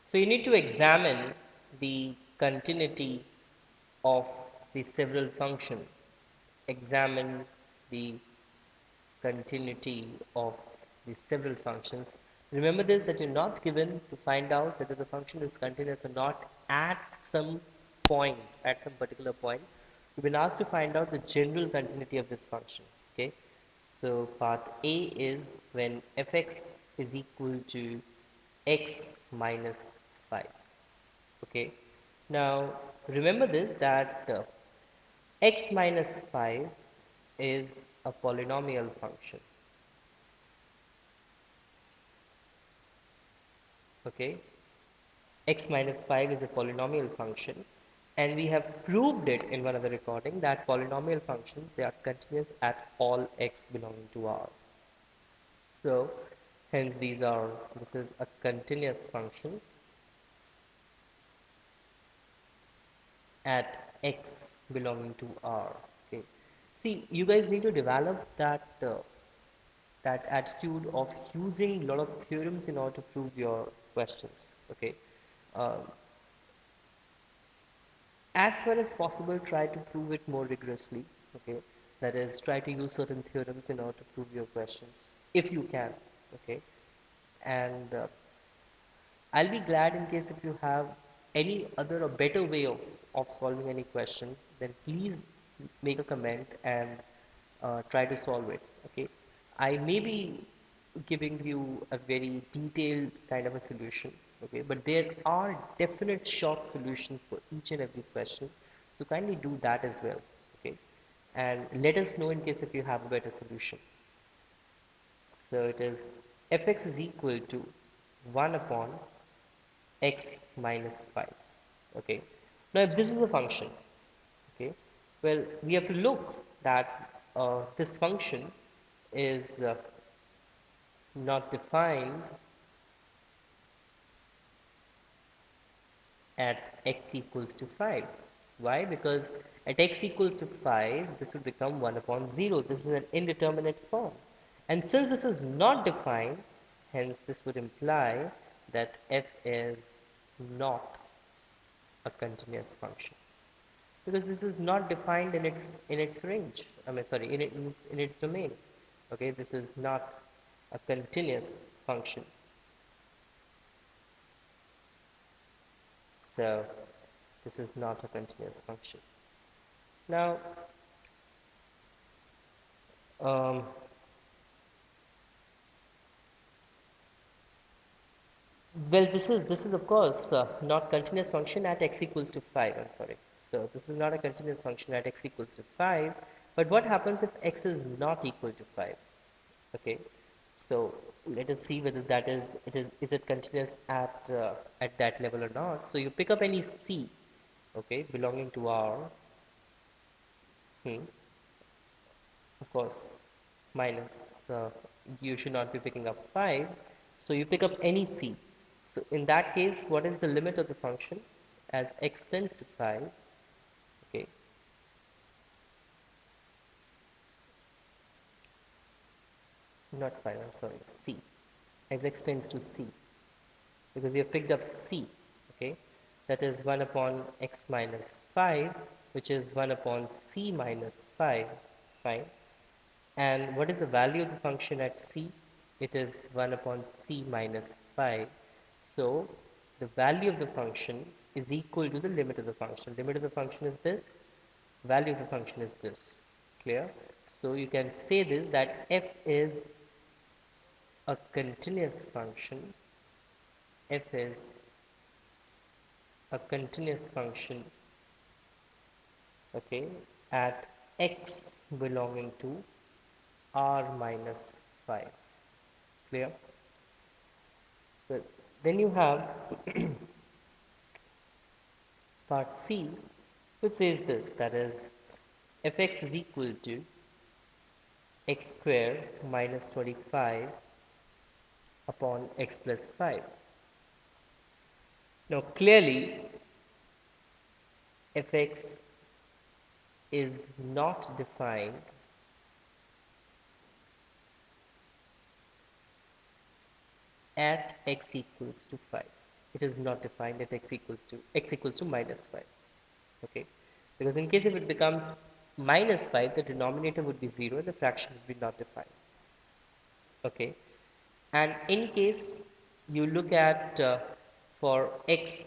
So you need to examine the continuity of the several function. Examine the continuity of the several functions. Remember this, that you're not given to find out whether the function is continuous or not at some point, at some particular point. You've been asked to find out the general continuity of this function. Okay. So part A is when fx is equal to x minus 5. Okay. Now remember this, that x minus 5 is a polynomial function. Okay, x minus 5 is a polynomial function, and we have proved it in one of the recording that polynomial functions, they are continuous at all x belonging to R. So hence this is a continuous function at x belonging to R. Okay, see, you guys need to develop that attitude of using a lot of theorems in order to prove your questions. Okay, um, as far as possible, try to prove it more rigorously. Okay, that is, try to use certain theorems in order to prove your questions if you can. Okay, and I'll be glad in case if you have any other or better way of solving any question, then please make a comment and try to solve it. Okay, I may be giving you a very detailed kind of a solution. Okay, but there are definite short solutions for each and every question. So kindly do that as well. Okay, and let us know in case if you have a better solution. So it is fx is equal to 1 upon x minus 5. Okay, now if this is a function, okay, well, we have to look that this function is not defined at x equals to 5. Why? Because at x equals to 5, this will become 1 upon 0. This is an indeterminate form. And since this is not defined, hence this would imply that f is not a continuous function. Because this is not defined in its range. I mean, sorry, in its domain. Okay, this is not a continuous function. So this is not a continuous function. Now, um, well, this is of course not continuous function at x equals to 5. I'm sorry. So this is not a continuous function at x equals to 5. But what happens if x is not equal to 5? Okay. So let us see whether that is it continuous at that level or not. So you pick up any c, okay, belonging to R. Of course, minus, you should not be picking up 5. So you pick up any c. So in that case, what is the limit of the function as x tends to 5? Okay, not 5, I'm sorry, c, as x tends to c, because you have picked up c. Okay, that is 1 upon x minus 5, which is 1 upon c minus 5. Fine. And what is the value of the function at c? It is 1 upon c minus 5. So the value of the function is equal to the limit of the function. Limit of the function is this. Value of the function is this. Clear? So you can say this, that f is a continuous function. F is a continuous function, okay, at x belonging to r minus 5. Clear? So then you have part C, which says this, that is fx is equal to x square minus 25 upon x plus 5. Now clearly fx is not defined at x equals to 5. it is not defined at x equals to minus 5. Okay, because in case if it becomes minus 5, the denominator would be 0 and the fraction would be not defined. Okay, and in case you look at for x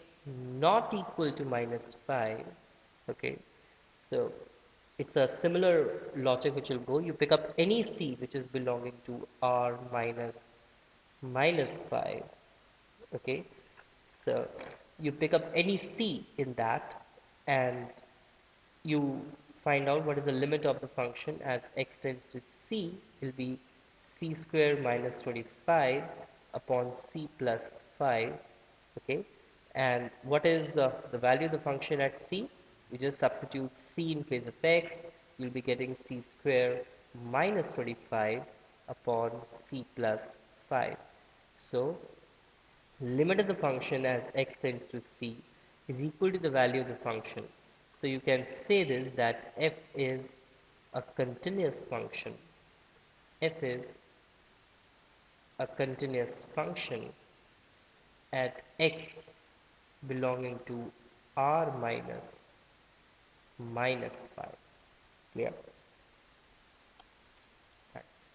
not equal to minus 5, okay, so it's a similar logic which will go. You pick up any c which is belonging to r minus 5. Okay, so you pick up any c in that and you find out what is the limit of the function as x tends to c will be c square minus 25 upon c plus 5. Okay, and what is the value of the function at c? You just substitute c in place of x, you'll be getting c square minus 25 upon c plus 5. So limit of the function as x tends to c is equal to the value of the function. So you can say this, that f is a continuous function. F is a continuous function at x belonging to r minus 5. Clear? Thanks.